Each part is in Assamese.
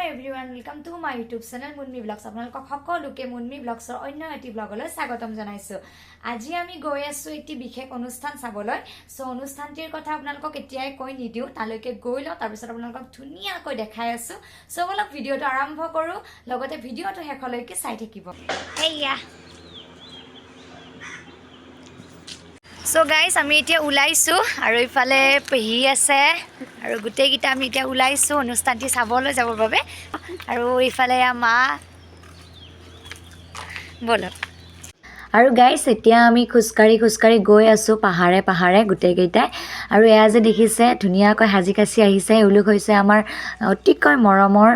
everyone, welcome to my YouTube channel Munmi Vlogs. আপোনালোকক সকলোকে মুনমি ব্লগছৰ অন্য এটি ব্লগলৈ স্বাগতম জনাইছো। আজি আমি গৈ আছো এটি বিশেষ অনুষ্ঠান চাবলৈ। সো অনুষ্ঠানটিৰ কথা আপোনালোকক এতিয়াই কৈ নিদিও, তালৈকে গৈ লও, তাৰ পিছত আপোনালোকক ধুনিয়াকৈ দেখাই আছো। সো বলক ভিডিওটো আৰম্ভ কৰো, লগতে ভিডিওটো শেষলৈকে চাই থাকিব। হেয়া So guys, আমি এতিয়া উলাইছো আৰু ইফালে পেহি আছে আৰু গুটেইকিটা আমি এতিয়া উলাইছো অনুষ্ঠানটি চাবলৈ যাবৰ বাবে আৰু ইফালে মা বলো আৰু গাইস এতিয়া আমি খুস্কাৰি গৈ আছো পাহাৰে গুটেইকিটাই আৰু এয়া যে দেখিছে ধুনিয়াকৈ হাজি কাছি আহিছে এওলোক হৈছে আমাৰ অতিকৈ মৰমৰ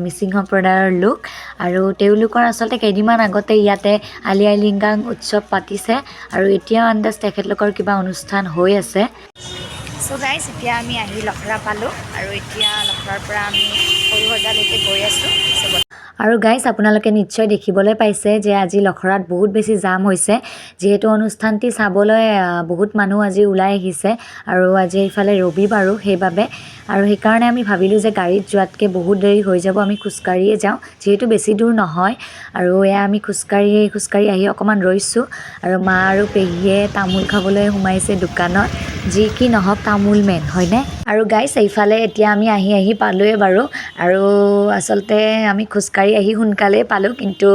মিচিং সম্প্ৰদায়ৰ লোক আৰু তেওঁলোকৰ আসলতে কেইদিনমান আগতে ইয়াতে আলি আই লিগাং উৎসৱ পাতিছে আৰু এতিয়া আন্দাজ তেখেতলোকৰ কিবা অনুষ্ঠান হৈ আছে। সো গাইস এতিয়া আমি আহি লখৰা পালো আৰু এতিয়া লখৰাৰ পৰা আমি সৰুহজালৈকে গৈ আছো। আৰু গাইস আপোনালোকে নিশ্চয় দেখিবলৈ পাইছে যে আজি লখৰাত বহুত বেছি জাম হৈছে যেহেতু অনুষ্ঠানটি চাবলৈ বহুত মানুহ আজি ওলাই আহিছে আৰু আজি ইফালে ৰবিবাৰো সেইবাবে আৰু সেই কাৰণে আমি ভাবিলো যে গাড়ীত যোৱাতকে বহুত দেৰি হৈ যাব, আমি খুস্কাৰিয়ে যাওঁ যেহেতু বেছি দূৰ নহয় আৰু এয়া আমি খুস্কাৰি আহি অকমান ৰৈছো আৰু মা আৰু পেহিয়ে তামোল খাবলৈ সোমাইছে দোকানত, যি কি নহওক তামোল মেন হয়নে। আৰু গাইস এইফালে এতিয়া আমি আহি পালোৱে বাৰু আৰু আসলতে আমি খুস্কাৰি আহি সোনকালে পালো কিন্তু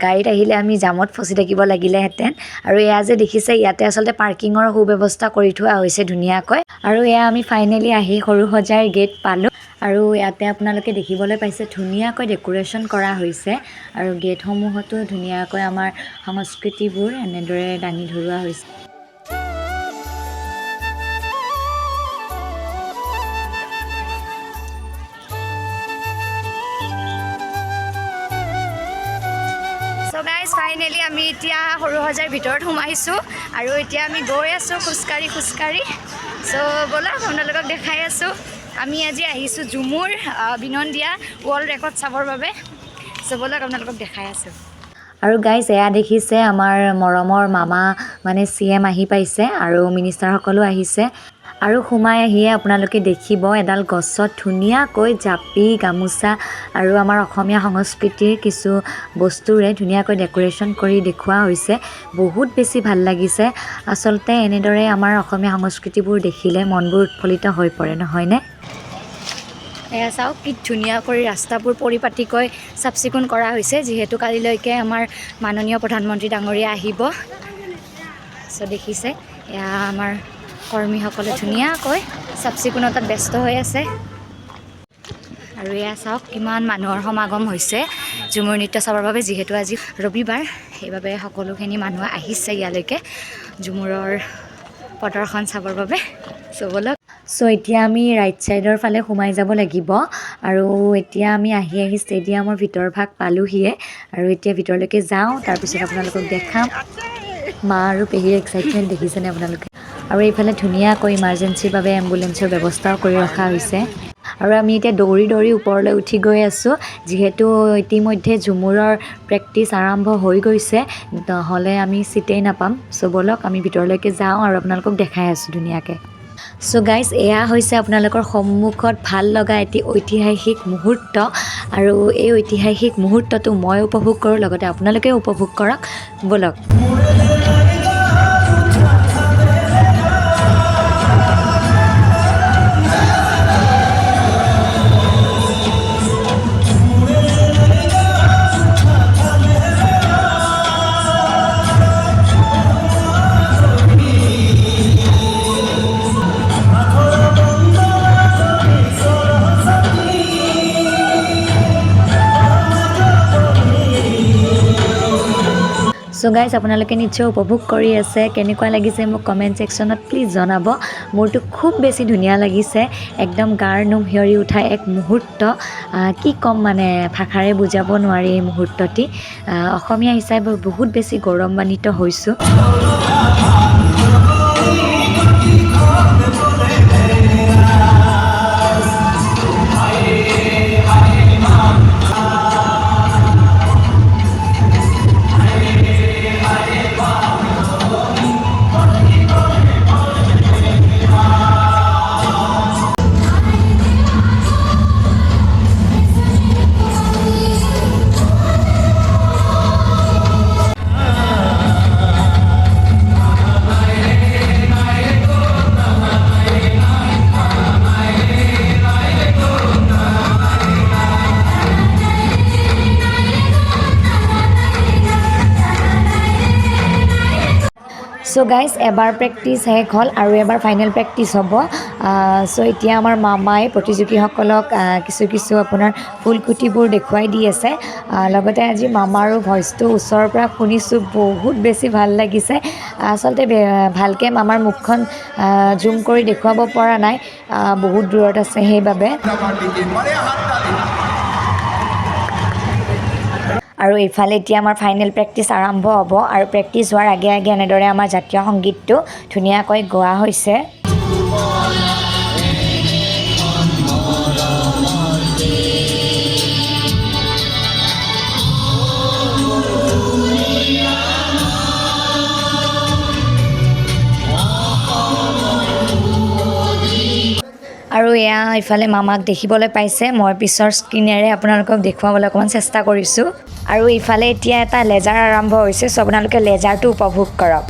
গাড়ীত আহিলে আমি জামত ফসি থাকিব লাগিলেহেঁতেন আৰু এয়া যে দেখিছে ইয়াতে আসলতে পাৰ্কিঙৰ সুব্যৱস্থা কৰি থোৱা হৈছে ধুনিয়াকৈ আৰু এয়া আমি ফাইনেলি আহি সৰুহজাৰ গেট পালো আৰু ইয়াতে আপোনালোকে দেখিবলৈ পাইছে ধুনিয়াকৈ ডেকোৰেশ্যন কৰা হৈছে আৰু গেটসমূহতো ধুনিয়াকৈ আমাৰ সংস্কৃতিবোৰ এনেদৰে দাঙি ধৰোৱা হৈছে। So guys, finally আমি এতিয়া সৰুহজাৰ ভিতৰত সোমাইছো আৰু এতিয়া আমি গৈ আছো খুস্কাৰি সো বলক আপোনালোকক দেখাই আছো। আমি আজি আহিছো জুমুৰ বিনন্দিয়া ৱৰ্ল্ড ৰেকৰ্ড চাবৰ বাবে। সো বলক আপোনালোকক দেখাই আছো। আৰু গাইস এয়া দেখিছে আমাৰ মৰমৰ মামা মানে CM আহি পাইছে আৰু মিনিষ্টাৰ সকলো আহিছে আৰু সোমাই আহিয়ে আপোনালোকে দেখিব এডাল গছত ধুনিয়াকৈ জাপি গামোচা আৰু আমাৰ অসমীয়া সংস্কৃতিৰ কিছু বস্তুৰে ধুনিয়াকৈ ডেকোৰেশ্যন কৰি দেখুওৱা হৈছে। বহুত বেছি ভাল লাগিছে, আসলতে এনেদৰে আমাৰ অসমীয়া সংস্কৃতিবোৰ দেখিলে মনবোৰ উৎফুল্লিত হৈ পৰে নহয়নে। এয়া চাওক কি ধুনীয়া কৰি ৰাস্তাবোৰ পৰিপাটিকৈ চাফ চিকুণ কৰা হৈছে যিহেতু কালিলৈকে আমাৰ মাননীয় প্ৰধানমন্ত্ৰী ডাঙৰীয়া আহিব। সো দেখিছে এয়া আমাৰ কৰ্মীসকলে ধুনীয়াকৈ চাফ চিকুণতাত ব্যস্ত হৈ আছে আৰু এয়া চাওক কিমান মানুহৰ সমাগম হৈছে ঝুমুৰ নৃত্য চাবৰ বাবে যিহেতু আজি ৰবিবাৰ সেইবাবে সকলোখিনি মানুহ আহিছে ইয়ালৈকে ঝুমুৰৰ প্ৰদৰ্শন চাবৰ বাবে। সো এতিয়া আমি ৰাইট চাইডৰ ফালে সোমাই যাব লাগিব আৰু এতিয়া আমি আহি ষ্টেডিয়ামৰ ভিতৰ ভাগ পালোহিয়ে আৰু এতিয়া ভিতৰলৈকে যাওঁ, তাৰপিছত আপোনালোকক দেখাম। মা আৰু পেহীৰ এক্সাইটমেণ্ট দেখিছেনে আপোনালোকে আৰু এইফালে ধুনীয়াকৈ ইমাৰ্জেঞ্চিৰ বাবে এম্বুলেঞ্চৰ ব্যৱস্থাও কৰি ৰখা হৈছে আৰু আমি এতিয়া দৌৰি ওপৰলৈ উঠি গৈ আছোঁ যিহেতু ইতিমধ্যে ঝুমুৰৰ প্ৰেক্টিচ আৰম্ভ হৈ গৈছে, নহ'লে আমি চিটেই নাপাম। সো বলক আমি ভিতৰলৈকে যাওঁ আৰু আপোনালোকক দেখাই আছোঁ ধুনীয়াকৈ। সো গাইস এয়া হৈছে আপোনালোকৰ সন্মুখত ভাল লগা এটি ঐতিহাসিক মুহূৰ্ত আৰু এই ঐতিহাসিক মুহূৰ্তটো মই উপভোগ কৰোঁ, লগতে আপোনালোকেও উপভোগ কৰক বলক। সো গাইস আপোনালোকে নিশ্চয় উপভোগ কৰি আছে, কেনেকুৱা লাগিছে মোক কমেণ্ট ছেকশ্যনত প্লিজ জনাব। মোৰতো খুব বেছি ধুনীয়া লাগিছে, একদম গাৰ নোম শিয়ৰি উঠা এক মুহূৰ্ত, কি ক'ম মানে ভাষাৰে বুজাব নোৱাৰি এই মুহূৰ্তটি। অসমীয়া হিচাপে বহুত বেছি গৌৰৱান্বিত হৈছোঁ। চ' গাইজ এবাৰ প্ৰেক্টিচ শেষ হ'ল আৰু এবাৰ ফাইনেল প্ৰেক্টিচ হ'ব। চ' এতিয়া আমাৰ মামাই প্ৰতিযোগীসকলক কিছু আপোনাৰ ফুলকুটিবোৰ দেখুৱাই দি আছে। লগতে আজি মামাৰো ভইচটো ওচৰৰ পৰা শুনিছোঁ, বহুত বেছি ভাল লাগিছে। আচলতে ভালকৈ মামাৰ মুখখন জুম কৰি দেখুৱাব পৰা নাই, বহুত দূৰত আছে সেইবাবে। আৰু এইফালে এতিয়া আমাৰ ফাইনেল প্ৰেক্টিচ আৰম্ভ হ'ব আৰু প্ৰেক্টিচ হোৱাৰ আগে আগে এনেদৰে আমাৰ জাতীয় সংগীতটো ধুনীয়াকৈ গোৱা হৈছে। আৰু এয়া ইফালে মামাক দেখিবলৈ পাইছে, মই পিছৰ স্ক্ৰীনেৰে আপোনালোকক দেখুৱাবলৈ অকণমান চেষ্টা কৰিছোঁ। আৰু ইফালে এতিয়া এটা লেজাৰ আৰম্ভ হৈছে, চ' আপোনালোকে লেজাৰটো উপভোগ কৰক।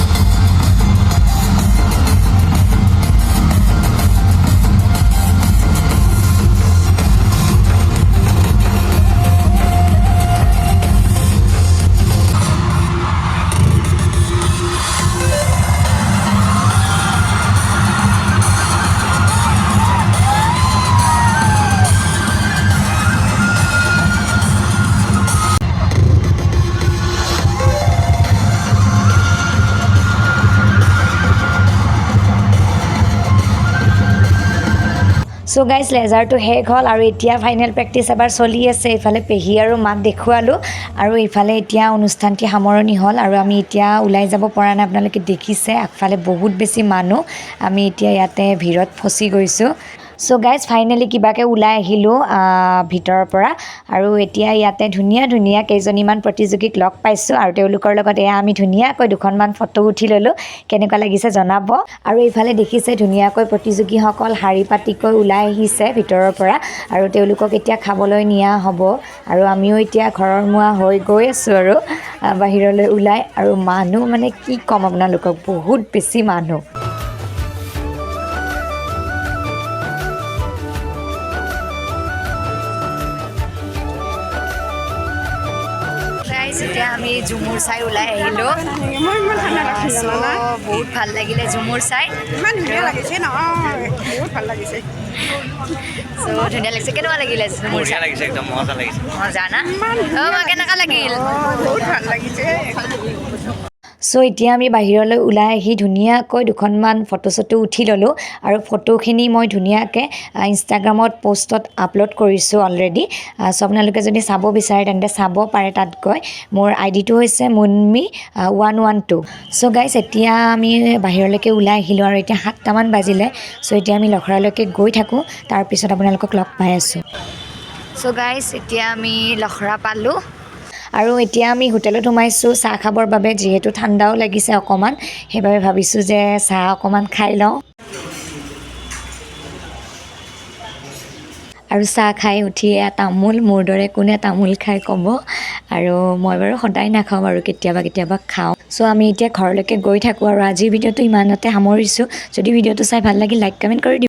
চ' গাইজ লেজাৰটো শেষ হ'ল আৰু এতিয়া ফাইনেল প্ৰেক্টিচ এবাৰ চলি আছে। ইফালে পেহী আৰু মাক দেখুৱালোঁ আৰু ইফালে এতিয়া অনুষ্ঠানটি সামৰণি হ'ল আৰু আমি এতিয়া ওলাই যাব পৰা নাই। আপোনালোকে দেখিছে আগফালে বহুত বেছি মানুহ, আমি এতিয়া ইয়াতে ভিৰত ফচি গৈছোঁ। চ' গাইজ ফাইনেলি কিবাকৈ ওলাই আহিলোঁ ভিতৰৰ পৰা আৰু এতিয়া ইয়াতে ধুনীয়া ধুনীয়া কেইজনীমান প্ৰতিযোগীক লগ পাইছোঁ আৰু তেওঁলোকৰ লগত এয়া আমি ধুনীয়াকৈ দুখনমান ফটো উঠি ল'লোঁ। কেনেকুৱা লাগিছে জনাব। আৰু এইফালে দেখিছে ধুনীয়াকৈ প্ৰতিযোগীসকল শাৰী পাতিকৈ ওলাই আহিছে ভিতৰৰ পৰা আৰু তেওঁলোকক এতিয়া খাবলৈ নিয়া হ'ব আৰু আমিও এতিয়া ঘৰৰ মুৱা হৈ গৈ আছোঁ আৰু বাহিৰলৈ ওলাই। আৰু মানুহ মানে কি ক'ম আপোনালোকক, বহুত বেছি মানুহ। এতিয়া আমি ঝুমুৰ চাই ওলাই আহিলোঁ। বহুত ভাল লাগিলে ঝুমুৰ চাই, ইমান ধুনীয়া লাগিছে নহয়, বহুত ভাল লাগিছে। চ' ধুনীয়া লাগিছে। কেনেকুৱা লাগিলে ঝুমুৰ চাই? লাগিছে, একদম মজা লাগিছে। মজা না? কেনেকুৱা লাগিল? বহুত ভাল লাগিছে। চ' এতিয়া আমি বাহিৰলৈ ওলাই আহি ধুনীয়াকৈ দুখনমান ফটো চটো উঠি ল'লোঁ আৰু ফটোখিনি মই ধুনীয়াকৈ ইনষ্টাগ্ৰামত পষ্টত আপলোড কৰিছোঁ অলৰেডি। চ' আপোনালোকে যদি চাব বিচাৰে তেন্তে চাব পাৰে তাত গৈ। মোৰ আইডিটো হৈছে মুনমি112। চ' গাইজ এতিয়া আমি বাহিৰলৈকে ওলাই আহিলোঁ আৰু এতিয়া 7টামান বাজিলে। চ' এতিয়া আমি লখৰালৈকে গৈ থাকোঁ, তাৰপিছত আপোনালোকক লগ পাই আছোঁ। চ' গাইজ এতিয়া আমি লখৰা পালোঁ আৰু এতিয়া আমি হোটেলত সোমাইছোঁ চাহ খাবৰ বাবে, যিহেতু ঠাণ্ডাও লাগিছে অকণমান, সেইবাবে ভাবিছোঁ যে চাহ অকণমান খাই লওঁ। আৰু চাহ খাই উঠি তামোল, মোৰ দৰে কোনে তামোল খাই ক'ব। আৰু মই বাৰু সদায় নাখাওঁ আৰু কেতিয়াবা খাওঁ। চ' আমি এতিয়া ঘৰলৈকে গৈ থাকোঁ আৰু আজিৰ ভিডিঅ'টো ইমানতে সামৰিছোঁ। যদি ভিডিঅ'টো চাই ভাল লাগিল লাইক কমেণ্ট কৰি দিব।